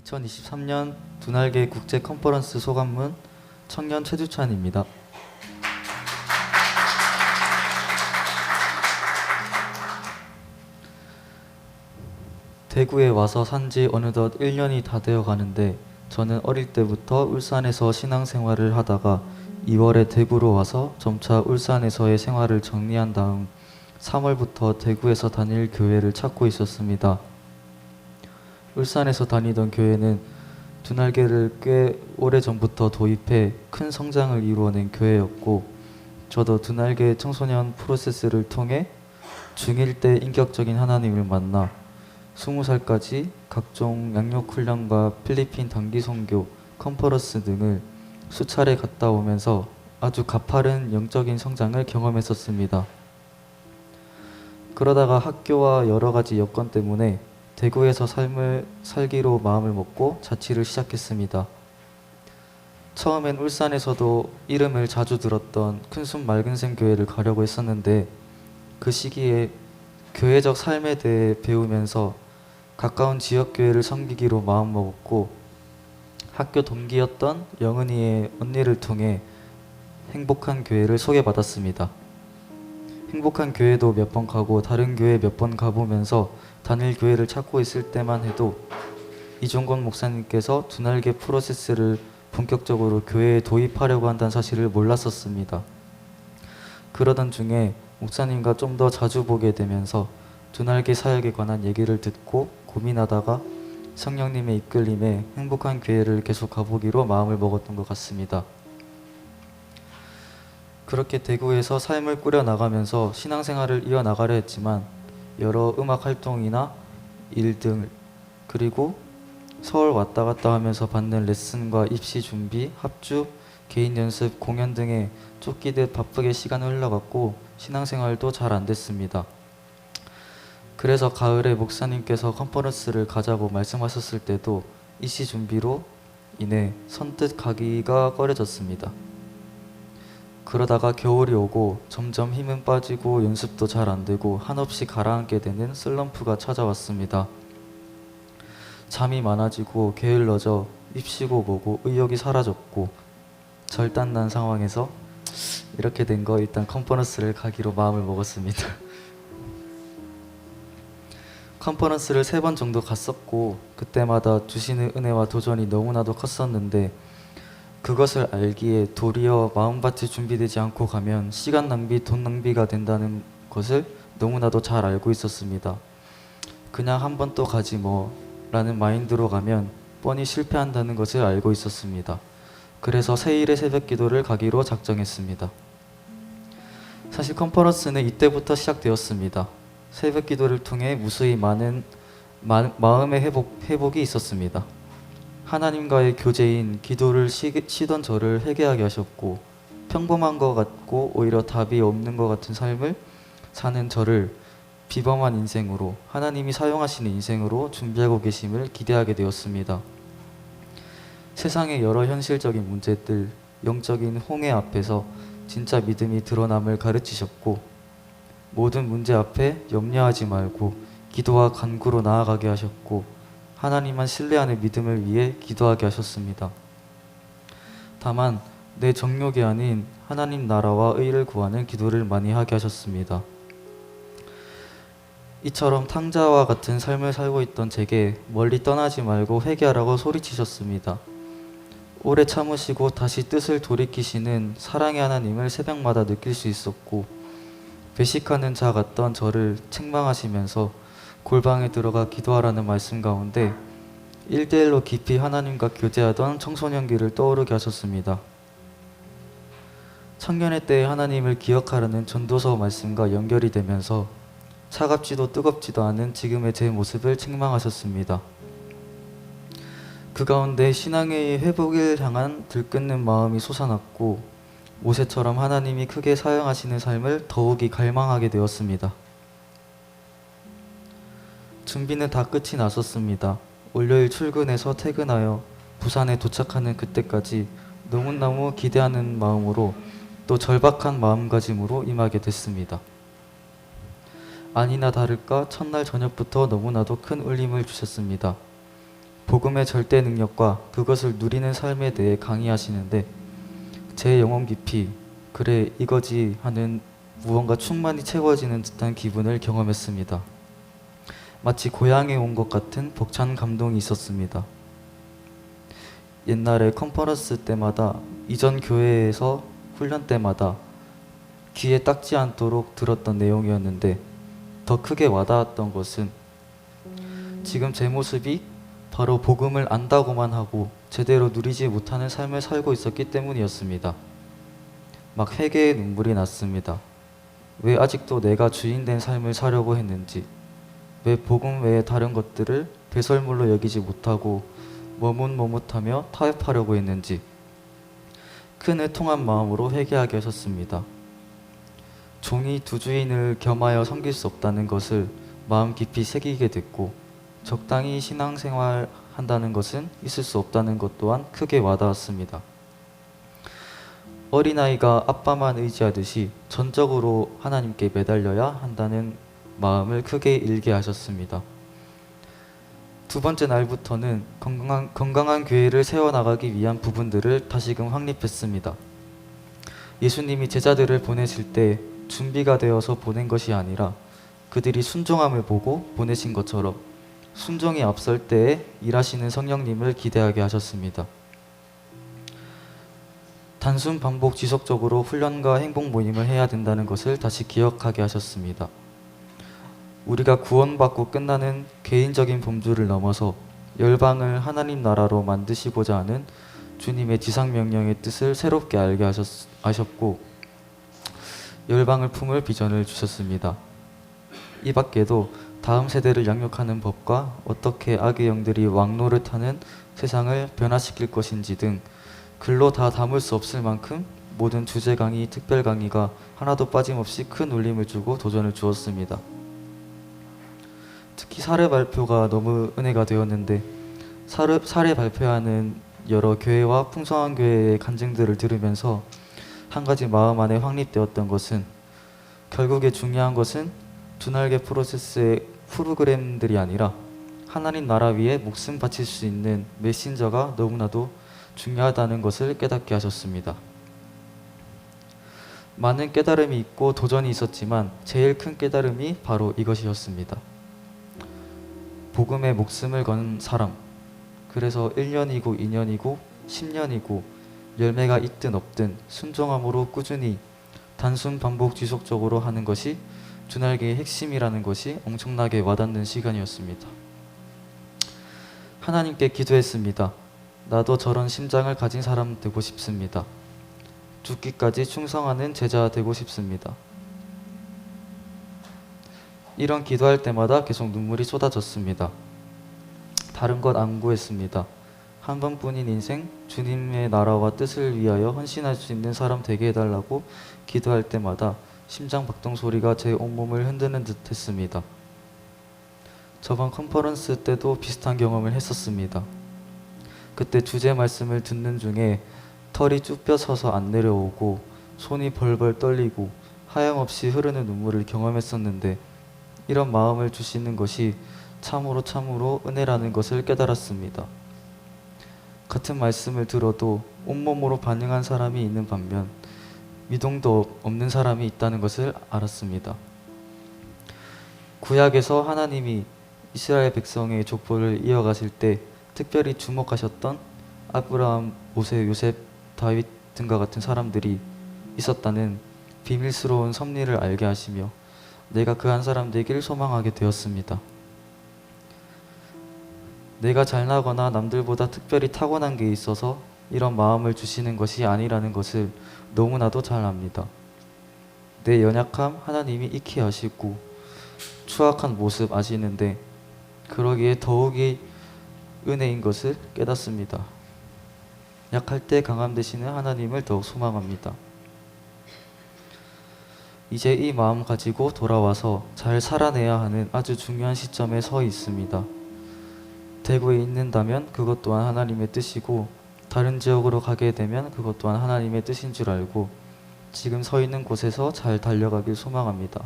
2023년 두날개 국제 컨퍼런스 소감문 청년 최주찬입니다. 대구에 와서 산지 어느덧 1년이 다 되어 가는데 저는 어릴 때부터 울산에서 신앙생활을 하다가 2월에 대구로 와서 점차 울산에서의 생활을 정리한 다음 3월부터 대구에서 다닐 교회를 찾고 있었습니다. 울산에서 다니던 교회는 두날개를 꽤 오래전부터 도입해 큰 성장을 이루어낸 교회였고, 저도 두날개 청소년 프로세스를 통해 중1 때 인격적인 하나님을 만나 20살까지 각종 양육 훈련과 필리핀 단기 선교, 컨퍼런스 등을 수차례 갔다 오면서 아주 가파른 영적인 성장을 경험했었습니다. 그러다가 학교와 여러 가지 여건 때문에 대구에서 삶을 살기로 마음을 먹고 자취를 시작했습니다. 처음엔 울산에서도 이름을 자주 들었던 큰순 맑은샘 교회를 가려고 했었는데, 그 시기에 교회적 삶에 대해 배우면서 가까운 지역교회를 섬기기로 마음먹었고, 학교 동기였던 영은이의 언니를 통해 행복한 교회를 소개받았습니다. 행복한 교회도 몇 번 가고 다른 교회 몇 번 가보면서 단일 교회를 찾고 있을 때만 해도 이종건 목사님께서 두날개 프로세스를 본격적으로 교회에 도입하려고 한다는 사실을 몰랐었습니다. 그러던 중에 목사님과 좀 더 자주 보게 되면서 두날개 사역에 관한 얘기를 듣고 고민하다가 성령님의 이끌림에 행복한 교회를 계속 가보기로 마음을 먹었던 것 같습니다. 그렇게 대구에서 삶을 꾸려나가면서 신앙생활을 이어나가려 했지만 여러 음악 활동이나 일 등, 그리고 서울 왔다 갔다 하면서 받는 레슨과 입시 준비, 합주, 개인 연습, 공연 등에 쫓기듯 바쁘게 시간을 흘러갔고 신앙생활도 잘 안 됐습니다. 그래서 가을에 목사님께서 컨퍼런스를 가자고 말씀하셨을 때도 입시 준비로 인해 선뜻 가기가 꺼려졌습니다. 그러다가 겨울이 오고 점점 힘은 빠지고 연습도 잘 안 되고 한없이 가라앉게 되는 슬럼프가 찾아왔습니다. 잠이 많아지고 게을러져 입시고 뭐고 의욕이 사라졌고 절단난 상황에서 이렇게 된 거 일단 컨퍼런스를 가기로 마음을 먹었습니다. 컨퍼런스를 3번 정도 갔었고 그때마다 주시는 은혜와 도전이 너무나도 컸었는데, 그것을 알기에 도리어 마음밭이 준비되지 않고 가면 시간 낭비, 돈 낭비가 된다는 것을 너무나도 잘 알고 있었습니다. 그냥 한 번 또 가지 뭐 라는 마인드로 가면 뻔히 실패한다는 것을 알고 있었습니다. 그래서 새일의 새벽 기도를 가기로 작정했습니다. 사실 컨퍼런스는 이때부터 시작되었습니다. 새벽 기도를 통해 무수히 많은 마음의 회복이 있었습니다. 하나님과의 교제인 기도를 쉬던 저를 회개하게 하셨고, 평범한 것 같고 오히려 답이 없는 것 같은 삶을 사는 저를 비범한 인생으로, 하나님이 사용하시는 인생으로 준비하고 계심을 기대하게 되었습니다. 세상의 여러 현실적인 문제들, 영적인 홍해 앞에서 진짜 믿음이 드러남을 가르치셨고, 모든 문제 앞에 염려하지 말고 기도와 간구로 나아가게 하셨고, 하나님만 신뢰하는 믿음을 위해 기도하게 하셨습니다. 다만 내 정욕이 아닌 하나님 나라와 의를 구하는 기도를 많이 하게 하셨습니다. 이처럼 탕자와 같은 삶을 살고 있던 제게 멀리 떠나지 말고 회개하라고 소리치셨습니다. 오래 참으시고 다시 뜻을 돌이키시는 사랑의 하나님을 새벽마다 느낄 수 있었고, 배식하는 자 같던 저를 책망하시면서 골방에 들어가 기도하라는 말씀 가운데 1대1로 깊이 하나님과 교제하던 청소년기를 떠오르게 하셨습니다. 청년의 때의 하나님을 기억하라는 전도서 말씀과 연결이 되면서 차갑지도 뜨겁지도 않은 지금의 제 모습을 책망하셨습니다. 그 가운데 신앙의 회복을 향한 들끓는 마음이 솟아났고, 모세처럼 하나님이 크게 사용하시는 삶을 더욱이 갈망하게 되었습니다. 준비는 다 끝이 났었습니다. 월요일 출근해서 퇴근하여 부산에 도착하는 그때까지 너무너무 기대하는 마음으로, 또 절박한 마음가짐으로 임하게 됐습니다. 아니나 다를까 첫날 저녁부터 너무나도 큰 울림을 주셨습니다. 복음의 절대 능력과 그것을 누리는 삶에 대해 강의하시는데 제 영혼 깊이 그래 이거지 하는 무언가 충만히 채워지는 듯한 기분을 경험했습니다. 마치 고향에 온 것 같은 벅찬 감동이 있었습니다. 옛날에 컨퍼런스 때마다 이전 교회에서 훈련 때마다 귀에 닦지 않도록 들었던 내용이었는데 더 크게 와닿았던 것은 지금 제 모습이 바로 복음을 안다고만 하고 제대로 누리지 못하는 삶을 살고 있었기 때문이었습니다. 막 회개의 눈물이 났습니다. 왜 아직도 내가 주인된 삶을 사려고 했는지, 왜 복음 외에 다른 것들을 배설물로 여기지 못하고 머뭇머뭇하며 타협하려고 했는지 큰 애통한 마음으로 회개하게 하셨습니다. 종이 두 주인을 겸하여 섬길 수 없다는 것을 마음 깊이 새기게 됐고 적당히 신앙생활 한다는 것은 있을 수 없다는 것 또한 크게 와닿았습니다. 어린아이가 아빠만 의지하듯이 전적으로 하나님께 매달려야 한다는 마음을 크게 일게 하셨습니다. 두 번째 날부터는 건강한 교회를 세워나가기 위한 부분들을 다시금 확립했습니다. 예수님이 제자들을 보내실 때 준비가 되어서 보낸 것이 아니라 그들이 순종함을 보고 보내신 것처럼 순종이 앞설 때에 일하시는 성령님을 기대하게 하셨습니다. 단순 반복 지속적으로 훈련과 행복 모임을 해야 된다는 것을 다시 기억하게 하셨습니다. 우리가 구원받고 끝나는 개인적인 범주를 넘어서 열방을 하나님 나라로 만드시고자 하는 주님의 지상명령의 뜻을 새롭게 알게 하셨고 열방을 품을 비전을 주셨습니다. 이 밖에도 다음 세대를 양육하는 법과 어떻게 악의 영들이 왕노릇하는 세상을 변화시킬 것인지 등 글로 다 담을 수 없을 만큼 모든 주제 강의, 특별 강의가 하나도 빠짐없이 큰 울림을 주고 도전을 주었습니다. 특히 사례 발표가 너무 은혜가 되었는데 사례 발표하는 여러 교회와 풍성한 교회의 간증들을 들으면서 한 가지 마음 안에 확립되었던 것은 결국에 중요한 것은 두 날개 프로세스의 프로그램들이 아니라 하나님 나라 위에 목숨 바칠 수 있는 메신저가 너무나도 중요하다는 것을 깨닫게 하셨습니다. 많은 깨달음이 있고 도전이 있었지만 제일 큰 깨달음이 바로 이것이었습니다. 복음에 목숨을 건 사람, 그래서 1년이고 2년이고 10년이고 열매가 있든 없든 순종함으로 꾸준히 단순 반복 지속적으로 하는 것이 주날개의 핵심이라는 것이 엄청나게 와닿는 시간이었습니다. 하나님께 기도했습니다. 나도 저런 심장을 가진 사람 되고 싶습니다. 죽기까지 충성하는 제자 되고 싶습니다. 이런 기도할 때마다 계속 눈물이 쏟아졌습니다. 다른 것 안 구했습니다. 한 번뿐인 인생 주님의 나라와 뜻을 위하여 헌신할 수 있는 사람 되게 해달라고 기도할 때마다 심장 박동 소리가 제 온몸을 흔드는 듯 했습니다. 저번 컨퍼런스 때도 비슷한 경험을 했었습니다. 그때 주제 말씀을 듣는 중에 털이 쭉 펴서서 안 내려오고 손이 벌벌 떨리고 하염없이 흐르는 눈물을 경험했었는데 이런 마음을 주시는 것이 참으로 은혜라는 것을 깨달았습니다. 같은 말씀을 들어도 온몸으로 반응한 사람이 있는 반면 미동도 없는 사람이 있다는 것을 알았습니다. 구약에서 하나님이 이스라엘 백성의 족보를 이어가실 때 특별히 주목하셨던 아브라함, 모세, 요셉, 다윗 등과 같은 사람들이 있었다는 비밀스러운 섭리를 알게 하시며 내가 그 한 사람 되길 소망하게 되었습니다. 내가 잘나거나 남들보다 특별히 타고난 게 있어서 이런 마음을 주시는 것이 아니라는 것을 너무나도 잘 압니다. 내 연약함 하나님이 익히 아시고 추악한 모습 아시는데 그러기에 더욱이 은혜인 것을 깨닫습니다. 약할 때 강함 되시는 하나님을 더욱 소망합니다. 이제 이 마음 가지고 돌아와서 잘 살아내야 하는 아주 중요한 시점에 서 있습니다. 대구에 있는다면 그것 또한 하나님의 뜻이고 다른 지역으로 가게 되면 그것 또한 하나님의 뜻인 줄 알고 지금 서 있는 곳에서 잘 달려가길 소망합니다.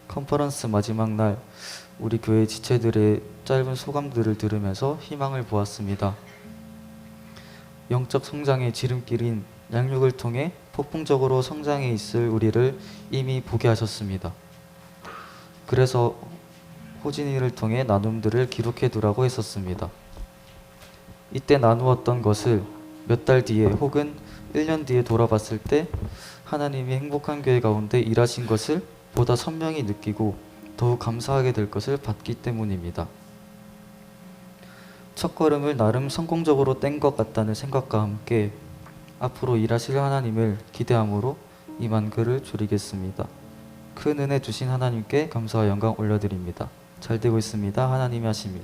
컨퍼런스 마지막 날 우리 교회 지체들의 짧은 소감들을 들으면서 희망을 보았습니다. 영적 성장의 지름길인 양육을 통해 폭풍적으로 성장해 있을 우리를 이미 보게 하셨습니다. 그래서 호진이를 통해 나눔들을 기록해 두라고 했었습니다. 이때 나누었던 것을 몇 달 뒤에 혹은 1년 뒤에 돌아봤을 때 하나님이 행복한 교회 가운데 일하신 것을 보다 선명히 느끼고 더욱 감사하게 될 것을 봤기 때문입니다. 첫걸음을 나름 성공적으로 뗀 것 같다는 생각과 함께 앞으로 일하실 하나님을 기대함으로 이만 글을 줄이겠습니다. 큰 은혜 주신 하나님께 감사와 영광 올려드립니다. 잘 되고 있습니다. 하나님이 하십니다.